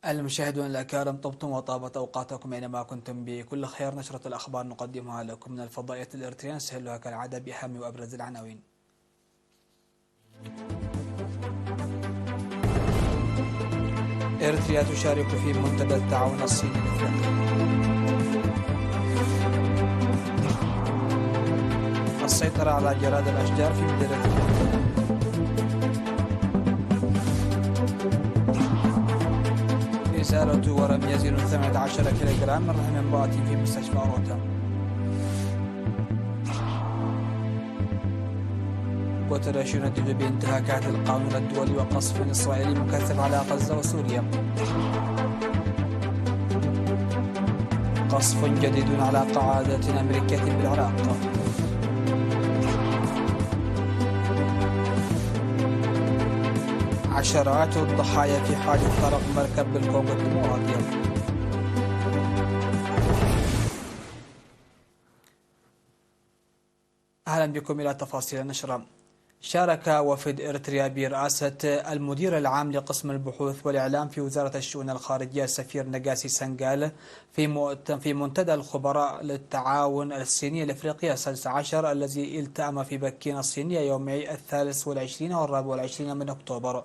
المشاهدون الأكارم، طبتم وطابت أوقاتكم أينما كنتم بكل خير. نشرة الأخبار نقدمها لكم من الفضائية الإريترية، نسهلها كالعادة بأهم وأبرز العناوين. إريتريا تشارك في منتدى التعاون الصيني الإفريقي. السيطرة على جراد الأشجار في مدينة إزالة ورم يزن 18 كيلوغرام من رحم امرأة في مستشفى روتا. غوتيريش يندد بانتهاكات القانون الدولي وقصف إسرائيلي مكثف على غزة وسوريا. قصف جديد على قاعدة أمريكية بالعراق. عشرات الضحايا في حادث طرق مركب بالكونغو الديمقراطية. أهلا بكم إلى تفاصيل النشرة. شارك وفد إريتريا برئاسة المدير العام لقسم البحوث والإعلام في وزارة الشؤون الخارجية السفير نجاسي سنغال في منتدى الخبراء للتعاون الصيني الإفريقي السادس عشر الذي التأم في بكين الصينية يومي 23 و24 من أكتوبر.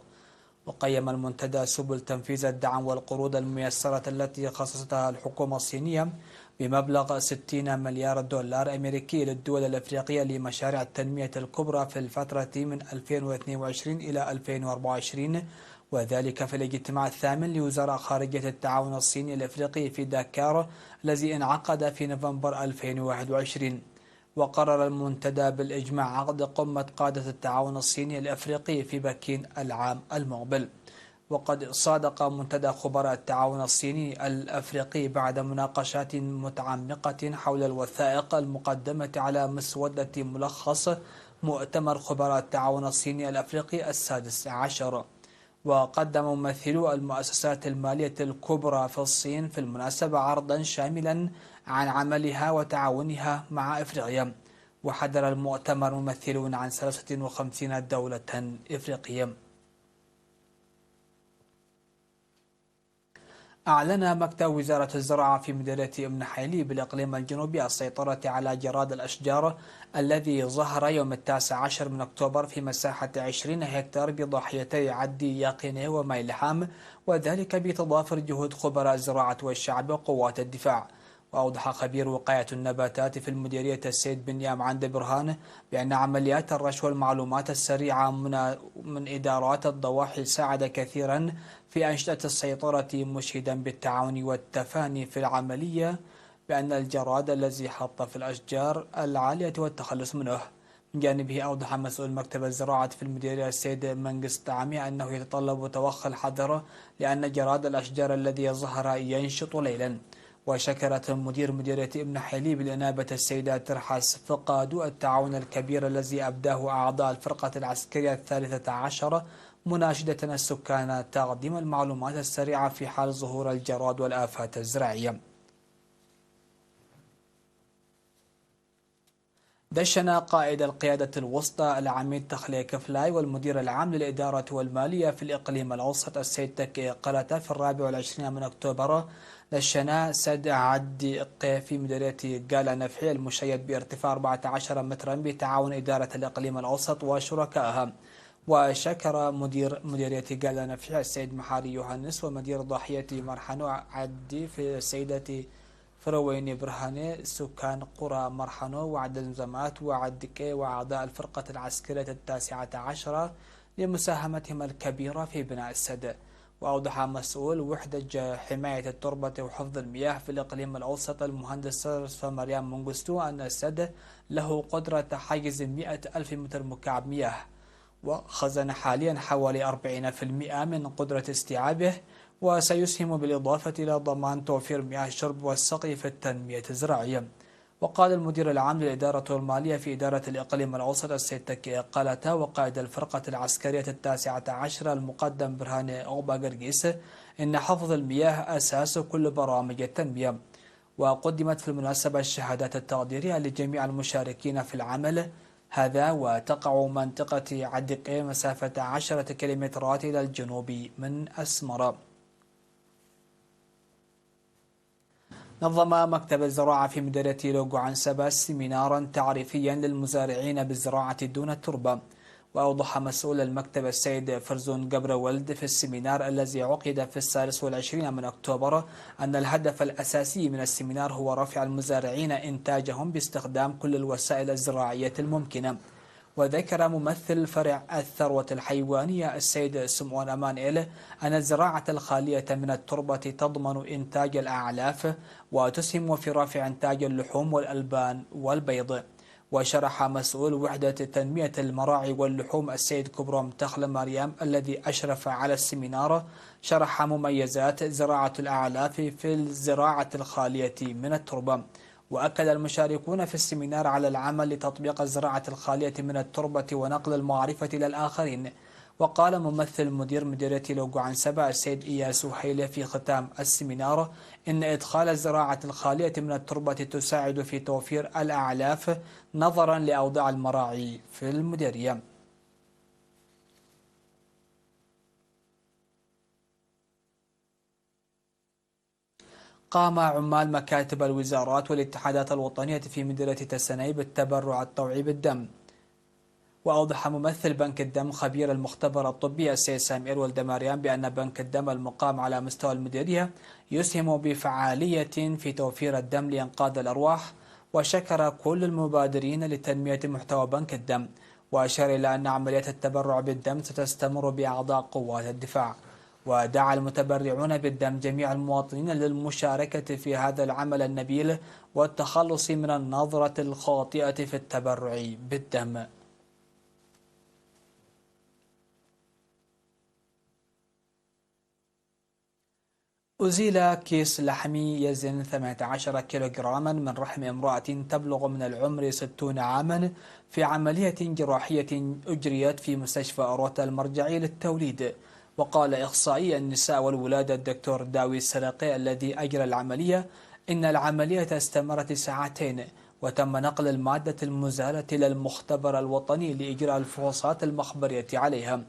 وقيم المنتدى سبل تنفيذ الدعم والقروض الميسرة التي خصصتها الحكومة الصينية بمبلغ 60 مليار دولار أمريكي للدول الأفريقية لمشاريع التنمية الكبرى في الفترة من 2022 إلى 2024، وذلك في الاجتماع الثامن لوزراء خارجية التعاون الصيني الأفريقي في داكار الذي انعقد في نوفمبر 2021. وقرر المنتدى بالإجماع عقد قمة قادة التعاون الصيني الأفريقي في بكين العام المقبل. وقد صادق منتدى خبراء التعاون الصيني الأفريقي بعد مناقشات متعمقة حول الوثائق المقدمة على مسودة ملخص مؤتمر خبراء التعاون الصيني الأفريقي السادس عشر. وقدم ممثلو المؤسسات المالية الكبرى في الصين في المناسبة عرضا شاملا عن عملها وتعاونها مع إفريقيا. وحضر المؤتمر ممثلون عن 53 دولة إفريقية. أعلن مكتب وزارة الزراعة في مديرية ابن حيلي بالإقليم الجنوبي السيطرة على جراد الأشجار الذي ظهر يوم 19 من أكتوبر في مساحة 20 هكتار بضاحيتي عدي يقينة وميلحام، وذلك بتضافر جهود خبراء الزراعة والشعب وقوات الدفاع. وأوضح خبير وقاية النباتات في المديرية السيد بنيام عند برهان بأن عمليات الرش والمعلومات السريعة من إدارات الضواحي ساعد كثيرا في أنشطة السيطرة، مشيدا بالتعاون والتفاني في العملية بأن الجراد الذي حط في الأشجار العالية والتخلص منه. من جانبه أوضح مسؤول مكتب الزراعة في المديرية السيد منقس طعمي أنه يتطلب توخي الحذر لأن جراد الأشجار الذي ظهر ينشط ليلا. وشكرت مدير مديرية ابن حيلي بالإنابة السيدة ترحس فقاد التعاون الكبير الذي أبداه أعضاء الفرقة العسكرية 13، مناشدة السكان تقديم المعلومات السريعة في حال ظهور الجراد والآفات الزراعية. دشن قائد القيادة الوسطى العميد تخليك فلاي والمدير العام للإدارة والمالية في الإقليم الأوسط السيد تكي قلتا في 24 من أكتوبر دشنا سد عدي في مديرية قالا نفحي المشيد بارتفاع 14 مترا بتعاون إدارة الإقليم الأوسط وشركائها. وشكر مدير مديرية قالا نفحي السيد محاري يوهانس ومدير ضاحية مرحنو عدي في السيدة فرويني برهاني سكان قرى مرحنو وعد الزمات وعدكي وأعضاء الفرقة العسكرية 19 لمساهمتهم الكبيرة في بناء السد. وأوضح مسؤول وحدة حماية التربة وحفظ المياه في الإقليم الأوسط المهندس مريم منغستو أن السد له قدرة حيز 100 ألف متر مكعب مياه، وخزن حاليا حوالي 40% من قدرة استيعابه، وسيسهم بالإضافة إلى ضمان توفير مياه الشرب والسقي في التنمية الزراعية. وقال المدير العام للإدارة والمالية في إدارة الإقليم الأوسط السيد تكي قالتا وقائد الفرقة العسكرية 19 المقدم برهان أوبا قرقيس إن حفظ المياه أساس كل برامج التنمية. وقدمت في المناسبة الشهادات التقديرية لجميع المشاركين في العمل هذا، وتقع منطقة عدقي مسافة 10 كيلومترات إلى الجنوب من أسمرة. نظم مكتب الزراعة في مديرية لوغو عنسبة سيمينارا تعريفيا للمزارعين بالزراعة دون التربة. وأوضح مسؤول المكتب السيد فرزون جبرولد في السيمينار الذي عقد في 26 من أكتوبر أن الهدف الأساسي من السيمينار هو رفع المزارعين إنتاجهم باستخدام كل الوسائل الزراعية الممكنة. وذكر ممثل فرع الثروة الحيوانية السيد سمعون أمانيل أن الزراعة الخالية من التربة تضمن إنتاج الأعلاف وتسهم في رفع إنتاج اللحوم والألبان والبيض. وشرح مسؤول وحدة تنمية المراعي واللحوم السيد كبروم تخل مريم الذي أشرف على السيمينار، شرح مميزات زراعة الأعلاف في الزراعة الخالية من التربة. وأكد المشاركون في السيمينار على العمل لتطبيق الزراعة الخالية من التربة ونقل المعرفة إلى الآخرين. وقال ممثل مدير مديرية لوغو عنسبة السيد إياس حيلة في ختام السيمينار إن إدخال الزراعة الخالية من التربة تساعد في توفير الأعلاف نظرا لأوضاع المراعي في المديرية. قام عمال مكاتب الوزارات والاتحادات الوطنية في مديرية تسناي بالتبرع الطوعي بالدم. وأوضح ممثل بنك الدم خبير المختبر الطبي السيد سامير ولدماريان بأن بنك الدم المقام على مستوى المديرية يسهم بفعالية في توفير الدم لإنقاذ الأرواح. وشكر كل المبادرين لتنمية محتوى بنك الدم، وأشار إلى أن عملية التبرع بالدم ستستمر بأعضاء قوات الدفاع. ودعا المتبرعون بالدم جميع المواطنين للمشاركة في هذا العمل النبيل والتخلص من النظرة الخاطئة في التبرع بالدم. أزيل كيس لحمي يزن 18 كيلوغراما من رحم امرأة تبلغ من العمر 60 عاما في عملية جراحية أجريت في مستشفى أوروتا المرجعي للتوليد. وقال إخصائي النساء والولادة الدكتور داوي السلقي الذي أجرى العملية إن العملية استمرت ساعتين، وتم نقل المادة المزالة إلى المختبر الوطني لإجراء الفحوصات المخبرية عليها.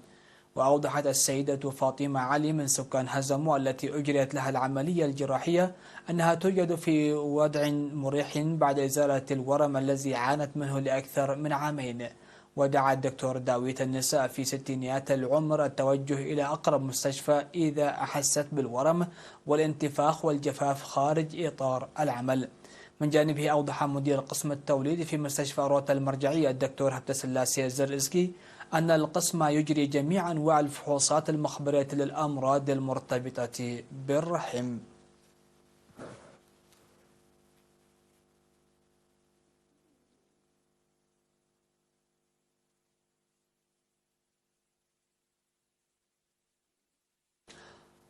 وأوضحت السيدة فاطمة علي من سكان هزمو التي أجريت لها العملية الجراحية أنها توجد في وضع مريح بعد إزالة الورم الذي عانت منه لأكثر من عامين. ودعا الدكتور داويت النساء في ستينيات العمر التوجه إلى أقرب مستشفى إذا أحست بالورم والانتفاخ والجفاف خارج إطار العمل. من جانبه أوضح مدير قسم التوليد في مستشفى أوروتا المرجعية الدكتور هبت سلاسي الزرزكي أن القسم يجري جميع أنواع الفحوصات المخبرية للأمراض المرتبطة بالرحم.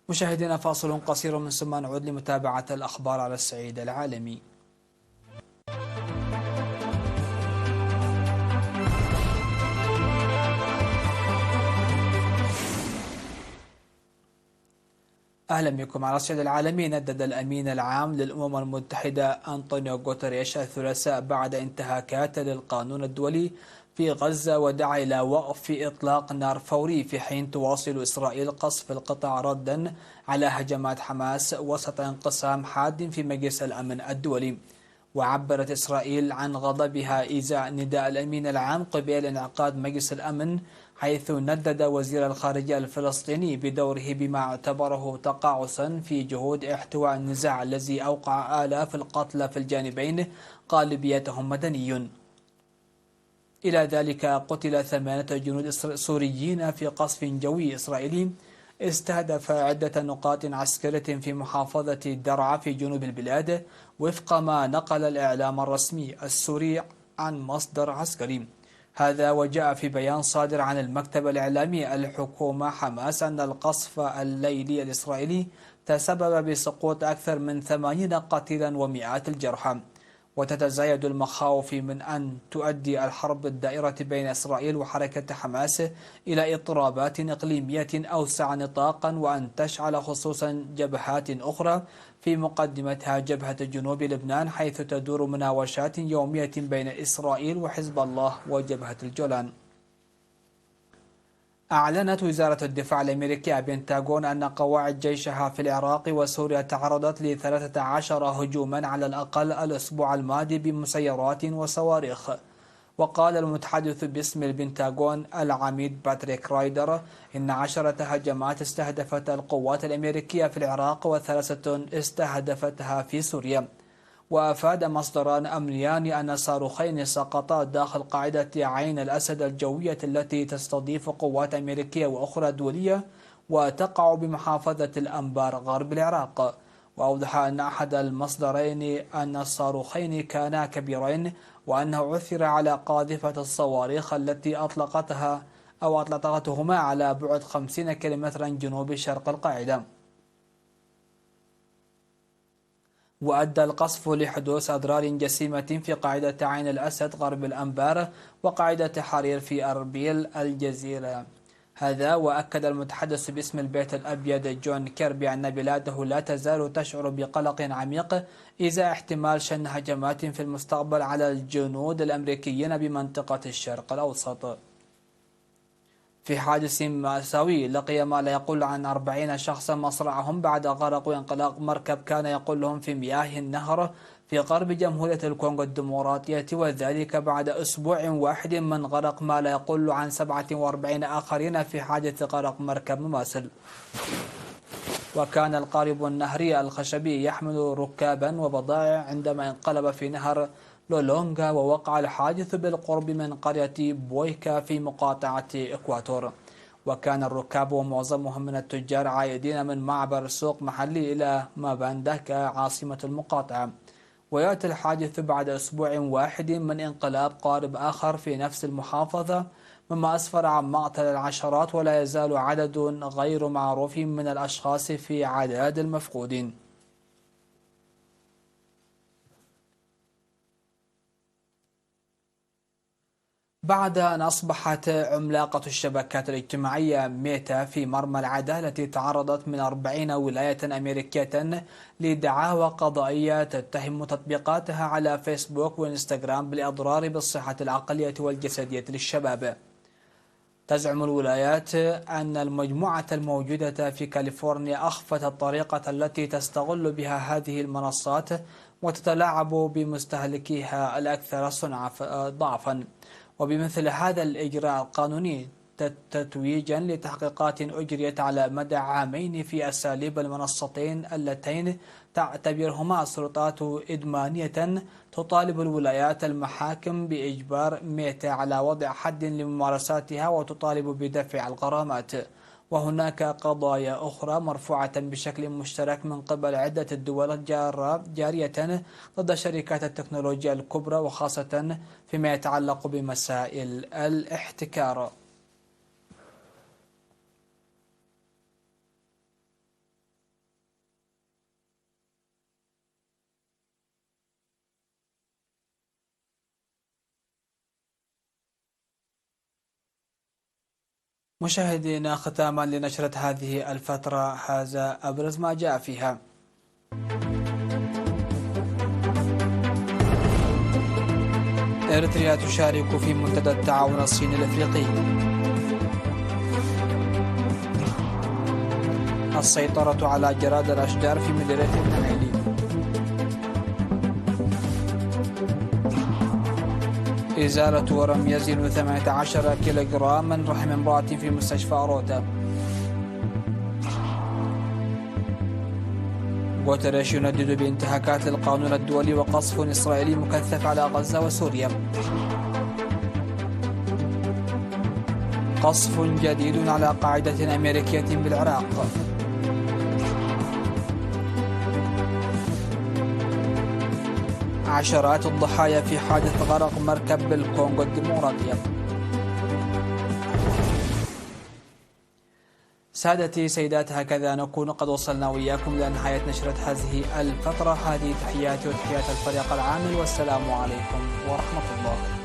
مشاهدينا فاصل قصير من ثم نعود لمتابعة الأخبار على الصعيد العالمي. أهلا بكم. على الصعيد العالمي، ندد الأمين العام للأمم المتحدة أنطونيو غوتريش الثلاثاء بعد انتهاكات للقانون الدولي في غزة، ودعا إلى وقف إطلاق نار فوري في حين تواصل إسرائيل قصف القطاع ردا على هجمات حماس وسط انقسام حاد في مجلس الأمن الدولي. وعبرت إسرائيل عن غضبها إزاء نداء الأمين العام قبيل انعقاد مجلس الأمن، حيث ندد وزير الخارجية الفلسطيني بدوره بما اعتبره تقاعسا في جهود احتواء النزاع الذي أوقع آلاف القتلى في الجانبين غالبيتهم مدنيون. إلى ذلك قتل 8 جنود سوريين في قصف جوي إسرائيلي استهدف عدة نقاط عسكرية في محافظة درعا في جنوب البلاد، وفق ما نقل الإعلام الرسمي السوري عن مصدر عسكري. هذا وجاء في بيان صادر عن المكتب الإعلامي الحكومة حماس أن القصف الليلي الإسرائيلي تسبب بسقوط أكثر من 80 قتيلا ومئات الجرحى. وتتزايد المخاوف من أن تؤدي الحرب الدائرة بين إسرائيل وحركة حماس إلى اضطرابات إقليمية أوسع نطاقا، وأن تشعل خصوصا جبهات أخرى في مقدمتها جبهة جنوب لبنان، حيث تدور مناوشات يومية بين إسرائيل وحزب الله وجبهة الجولان. أعلنت وزارة الدفاع الأمريكية بنتاغون أن قواعد جيشها في العراق وسوريا تعرضت ل13 هجوما على الأقل الأسبوع الماضي بمسيرات وصواريخ. وقال المتحدث باسم البنتاغون العميد باتريك رايدر إن 10 هجمات استهدفت القوات الأمريكية في العراق و3 استهدفتها في سوريا. وأفاد مصدران أمنيان أن صاروخين سقطا داخل قاعدة عين الأسد الجوية التي تستضيف قوات أمريكية وأخرى دولية وتقع بمحافظة الأنبار غرب العراق. وأوضح أن أحد المصدرين أن الصاروخين كانا كبيرين وأنه عثر على قاذفة الصواريخ التي أطلقتهما على بعد 50 كيلومترا جنوب شرق القاعدة. وأدى القصف لحدوث أضرار جسيمة في قاعدة عين الأسد غرب الأنبار وقاعدة حرير في أربيل الجزيرة. هذا وأكد المتحدث باسم البيت الأبيض جون كيربي أن بلاده لا تزال تشعر بقلق عميق إزاء احتمال شن هجمات في المستقبل على الجنود الأمريكيين بمنطقة الشرق الأوسط. في حادث مأساوي لقي ما لا يقل عن 40 شخصا مصرعهم بعد غرق وانقلاق مركب كان يقلهم في مياه النهر في غرب جمهورية الكونغو الديمقراطية، وذلك بعد أسبوع واحد من غرق ما لا يقل عن 47 آخرين في حادث غرق مركب مماثل. وكان القارب النهري الخشبي يحمل ركابا وبضائع عندما انقلب في نهر لولونغا، ووقع الحادث بالقرب من قرية بويكا في مقاطعة إكواتور. وكان الركاب ومعظمهم من التجار عائدين من معبر سوق محلي إلى مابانداكا عاصمة المقاطعة. ويأتي الحادث بعد أسبوع واحد من انقلاب قارب آخر في نفس المحافظة، مما أسفر عن مقتل العشرات، ولا يزال عدد غير معروف من الأشخاص في عداد المفقودين. بعد أن أصبحت عملاقة الشبكات الاجتماعية ميتا في مرمى العدالة، تعرضت من 40 ولاية أمريكية لدعاوى قضائية تتهم تطبيقاتها على فيسبوك وإنستغرام بالإضرار بالصحة العقلية والجسدية للشباب. تزعم الولايات أن المجموعة الموجودة في كاليفورنيا أخفت الطريقة التي تستغل بها هذه المنصات وتتلاعب بمستهلكيها الأكثر ضعفا. وبمثل هذا الإجراء القانوني تتويجا لتحقيقات أجريت على مدى عامين في أساليب المنصتين اللتين تعتبرهما سلطات إدمانية، تطالب الولايات المحاكم بإجبار ميتا على وضع حد لممارساتها وتطالب بدفع الغرامات. وهناك قضايا أخرى مرفوعة بشكل مشترك من قبل عدة الدول جارية ضد شركات التكنولوجيا الكبرى، وخاصة فيما يتعلق بمسائل الاحتكار. مشاهدينا، ختاما لنشرة هذه الفترة هذا أبرز ما جاء فيها. إريتريا تشارك في منتدى التعاون الصيني الأفريقي. السيطرة على جراد الأشجار في مديرية النعيلي. إزالة ورم يزن 18 كيلوغرام من رحم امرأة في مستشفى روتا. غوتيريش يندد بانتهاكات القانون الدولي وقصف إسرائيلي مكثف على غزة وسوريا. قصف جديد على قاعدة أمريكية بالعراق. عشرات الضحايا في حادث غرق مركب بالكونغو الديمقراطية. سادتي سيدات، هكذا نكون قد وصلنا وإياكم إلى نهاية نشرة هذه الفترة. هذه تحياتي وتحيات الفريق العامل، والسلام عليكم ورحمة الله.